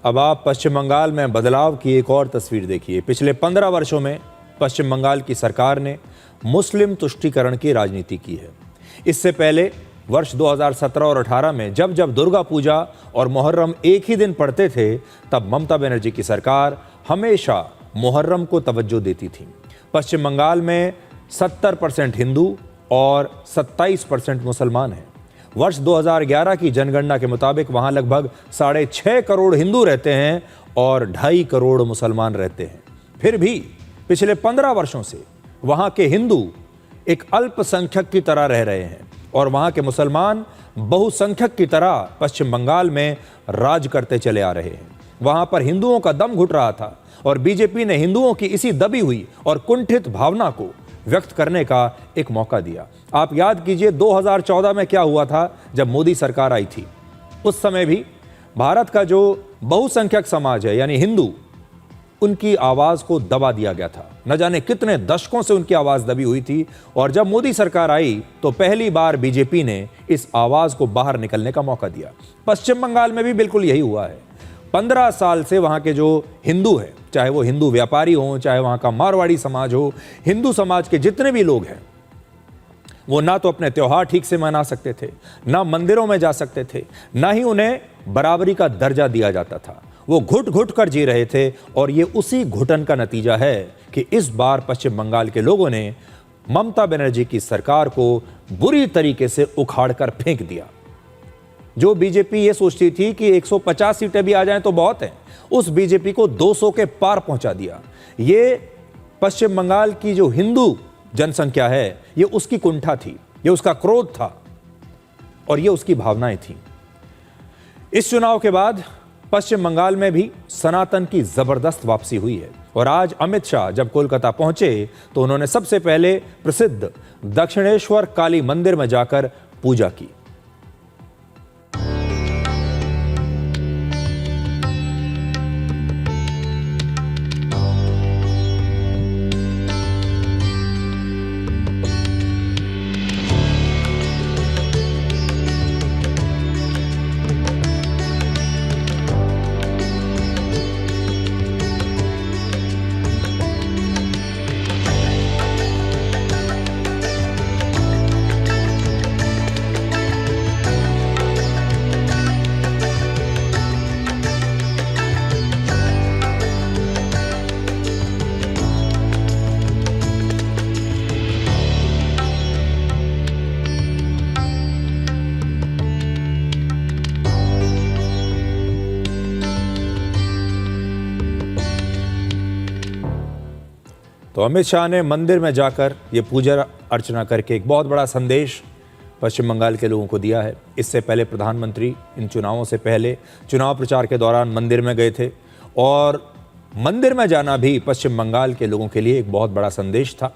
अब आप पश्चिम बंगाल में बदलाव की एक और तस्वीर देखिए। पिछले 15 वर्षों में पश्चिम बंगाल की सरकार ने मुस्लिम तुष्टीकरण की राजनीति की है। इससे पहले वर्ष 2017 और 18 में जब जब दुर्गा पूजा और मुहर्रम एक ही दिन पड़ते थे, तब ममता बनर्जी की सरकार हमेशा मुहर्रम को तवज्जो देती थी। पश्चिम बंगाल में 70% हिंदू और 27% मुसलमान हैं। वर्ष 2011 की जनगणना के मुताबिक वहां लगभग 6.5 करोड़ हिंदू रहते हैं और 2.5 करोड़ मुसलमान रहते हैं। फिर भी पिछले 15 वर्षों से वहां के हिंदू एक अल्पसंख्यक की तरह रह रहे हैं और वहां के मुसलमान बहुसंख्यक की तरह पश्चिम बंगाल में राज करते चले आ रहे हैं। वहां पर हिंदुओं का दम घुट रहा था और बीजेपी ने हिंदुओं की इसी दबी हुई और कुंठित भावना को व्यक्त करने का एक मौका दिया। आप याद कीजिए 2014 में क्या हुआ था जब मोदी सरकार आई थी। उस समय भी भारत का जो बहुसंख्यक समाज है यानी हिंदू, उनकी आवाज को दबा दिया गया था। न जाने कितने दशकों से उनकी आवाज दबी हुई थी और जब मोदी सरकार आई तो पहली बार बीजेपी ने इस आवाज को बाहर निकलने का मौका दिया। पश्चिम बंगाल में भी बिल्कुल यही हुआ है। 15 साल से वहां के जो हिंदू हैं, चाहे वो हिंदू व्यापारी हों, चाहे वहां का मारवाड़ी समाज हो, हिंदू समाज के जितने भी लोग हैं, वो ना तो अपने त्योहार ठीक से मना सकते थे, ना मंदिरों में जा सकते थे, ना ही उन्हें बराबरी का दर्जा दिया जाता था। वो घुट घुट कर जी रहे थे और ये उसी घुटन का नतीजा है कि इस बार पश्चिम बंगाल के लोगों ने ममता बनर्जी की सरकार को बुरी तरीके से उखाड़ कर फेंक दिया। जो बीजेपी ये सोचती थी कि 150 सीटें भी आ जाएं तो बहुत है, उस बीजेपी को 200 के पार पहुंचा दिया। ये पश्चिम बंगाल की जो हिंदू जनसंख्या है, ये उसकी कुंठा थी, ये उसका क्रोध था और ये उसकी भावनाएं थी। इस चुनाव के बाद पश्चिम बंगाल में भी सनातन की जबरदस्त वापसी हुई है और आज अमित शाह जब कोलकाता पहुंचे तो उन्होंने सबसे पहले प्रसिद्ध दक्षिणेश्वर काली मंदिर में जाकर पूजा की। तो अमित शाह ने मंदिर में जाकर ये पूजा अर्चना करके एक बहुत बड़ा संदेश पश्चिम बंगाल के लोगों को दिया है। इससे पहले प्रधानमंत्री इन चुनावों से पहले चुनाव प्रचार के दौरान मंदिर में गए थे और मंदिर में जाना भी पश्चिम बंगाल के लोगों के लिए एक बहुत बड़ा संदेश था।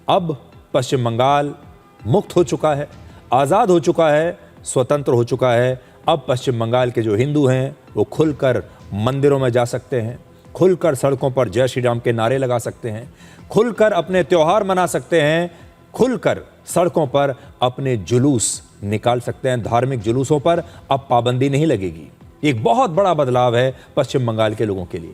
अब पश्चिम बंगाल मुक्त हो चुका है, आज़ाद हो चुका है, स्वतंत्र हो चुका है। अब पश्चिम बंगाल के जो हिंदू हैं वो खुलकर मंदिरों में जा सकते हैं, खुलकर सड़कों पर जय श्री राम के नारे लगा सकते हैं, खुलकर अपने त्योहार मना सकते हैं, खुलकर सड़कों पर अपने जुलूस निकाल सकते हैं। धार्मिक जुलूसों पर अब पाबंदी नहीं लगेगी। एक बहुत बड़ा बदलाव है पश्चिम बंगाल के लोगों के लिए।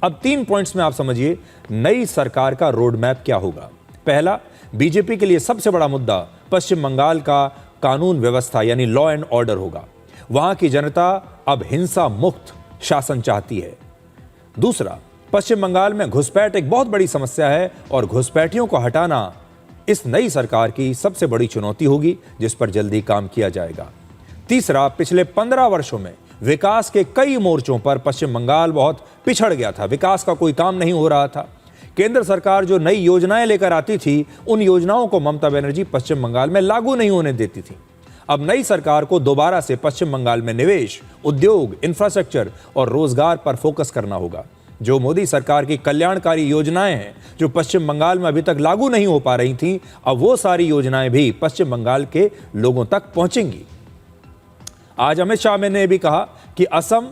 अब 3 पॉइंट्स में आप समझिए नई सरकार का रोड मैप क्या होगा। पहला, बीजेपी के लिए सबसे बड़ा मुद्दा पश्चिम बंगाल का कानून व्यवस्था यानी लॉ एंड ऑर्डर होगा। वहां की जनता अब हिंसा मुक्त शासन चाहती है। दूसरा, पश्चिम बंगाल में घुसपैठ एक बहुत बड़ी समस्या है और घुसपैठियों को हटाना इस नई सरकार की सबसे बड़ी चुनौती होगी, जिस पर जल्दी काम किया जाएगा। तीसरा, पिछले 15 वर्षों में विकास के कई मोर्चों पर पश्चिम बंगाल बहुत पिछड़ गया था। विकास का कोई काम नहीं हो रहा था। केंद्र सरकार जो नई योजनाएं लेकर आती थी, उन योजनाओं को ममता बनर्जी पश्चिम बंगाल में लागू नहीं होने देती थी। अब नई सरकार को दोबारा से पश्चिम बंगाल में निवेश, उद्योग, इंफ्रास्ट्रक्चर और रोजगार पर फोकस करना होगा। जो मोदी सरकार की कल्याणकारी योजनाएं हैं जो पश्चिम बंगाल में अभी तक लागू नहीं हो पा रही थीं, अब वो सारी योजनाएं भी पश्चिम बंगाल के लोगों तक पहुंचेंगी। आज अमित शाह ने भी कहा कि असम,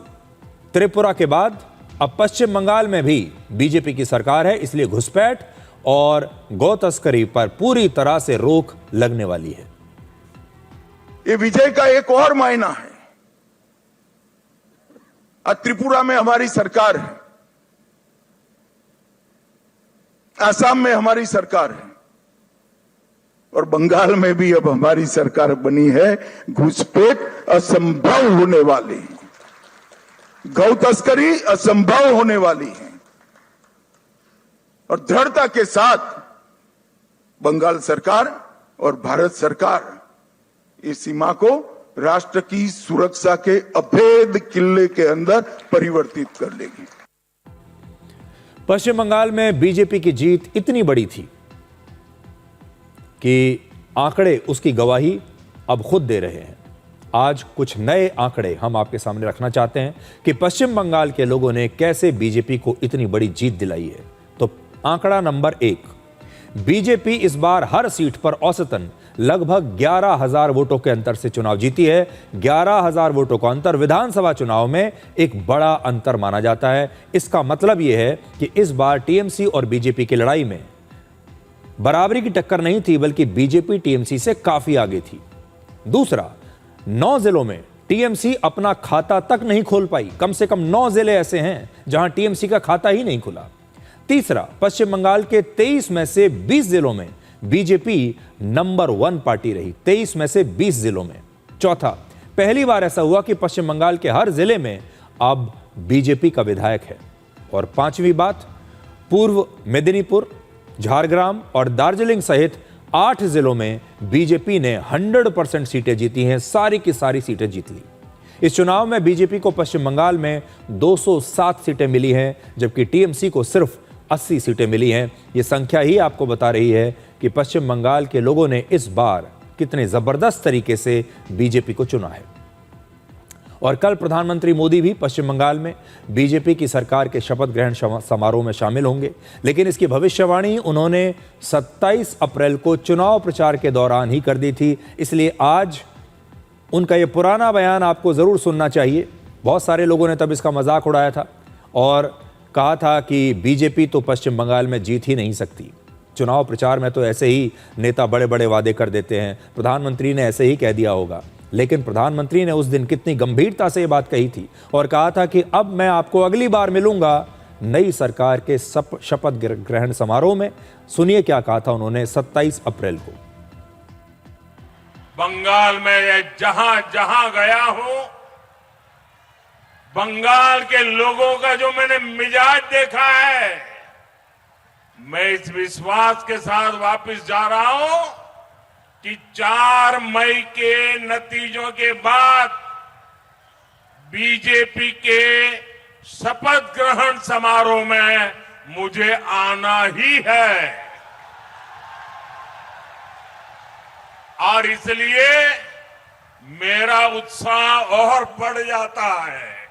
त्रिपुरा के बाद अब पश्चिम बंगाल में भी बीजेपी की सरकार है, इसलिए घुसपैठ और गौ तस्करी पर पूरी तरह से रोक लगने वाली है। ये विजय का एक और मायना है। आज त्रिपुरा में हमारी सरकार है, असम में हमारी सरकार है और बंगाल में भी अब हमारी सरकार बनी है। घुसपैठ असंभव होने वाली है, गौ तस्करी असंभव होने वाली है और दृढ़ता के साथ बंगाल सरकार और भारत सरकार इस सीमा को राष्ट्र की सुरक्षा के अभेद किले के अंदर परिवर्तित कर लेगी। पश्चिम बंगाल में बीजेपी की जीत इतनी बड़ी थी कि आंकड़े उसकी गवाही अब खुद दे रहे हैं। आज कुछ नए आंकड़े हम आपके सामने रखना चाहते हैं कि पश्चिम बंगाल के लोगों ने कैसे बीजेपी को इतनी बड़ी जीत दिलाई है। तो आंकड़ा नंबर 1, बीजेपी इस बार हर सीट पर औसतन लगभग 11,000 वोटों के अंतर से चुनाव जीती है। 11,000 वोटों का अंतर विधानसभा चुनाव में एक बड़ा अंतर माना जाता है। इसका मतलब यह है कि इस बार टीएमसी और बीजेपी की लड़ाई में बराबरी की टक्कर नहीं थी, बल्कि बीजेपी टीएमसी से काफी आगे थी। दूसरा, 9 जिलों में टीएमसी अपना खाता तक नहीं खोल पाई। कम से कम 9 जिले ऐसे हैं जहां टीएमसी का खाता ही नहीं खुला। तीसरा, पश्चिम बंगाल के 23 में से 20 जिलों में बीजेपी नंबर 1 पार्टी रही, 23 में से 20 जिलों में। चौथा, पहली बार ऐसा हुआ कि पश्चिम बंगाल के हर जिले में अब बीजेपी का विधायक है। और पांचवी बात, पूर्व मेदिनीपुर, झारग्राम और दार्जिलिंग सहित 8 जिलों में बीजेपी ने 100% सीटें जीती हैं, सारी की सारी सीटें जीत ली। इस चुनाव में बीजेपी को पश्चिम बंगाल में 207 सीटें मिली हैं, जबकि टीएमसी को सिर्फ 80 सीटें मिली हैं। ये संख्या ही आपको बता रही है कि पश्चिम बंगाल के लोगों ने इस बार कितने जबरदस्त तरीके से बीजेपी को चुना है। और कल प्रधानमंत्री मोदी भी पश्चिम बंगाल में बीजेपी की सरकार के शपथ ग्रहण समारोह में शामिल होंगे, लेकिन इसकी भविष्यवाणी उन्होंने 27 अप्रैल को चुनाव प्रचार के दौरान ही कर दी थी। इसलिए आज उनका यह पुराना बयान आपको जरूर सुनना चाहिए। बहुत सारे लोगों ने तब इसका मजाक उड़ाया था और कहा था कि बीजेपी तो पश्चिम बंगाल में जीत ही नहीं सकती। चुनाव प्रचार में तो ऐसे ही नेता बड़े बड़े वादे कर देते हैं, प्रधानमंत्री ने ऐसे ही कह दिया होगा। लेकिन प्रधानमंत्री ने उस दिन कितनी गंभीरता से ये बात कही थी और कहा था कि अब मैं आपको अगली बार मिलूंगा नई सरकार के शपथ ग्रहण समारोह में। सुनिए क्या कहा था उन्होंने 27 अप्रैल को। बंगाल में जहां जहां गया हूं, बंगाल के लोगों का जो मैंने मिजाज देखा है, मैं इस विश्वास के साथ वापस जा रहा हूं कि 4 मई के नतीजों के बाद बीजेपी के शपथ ग्रहण समारोह में मुझे आना ही है। और इसलिए मेरा उत्साह और बढ़ जाता है।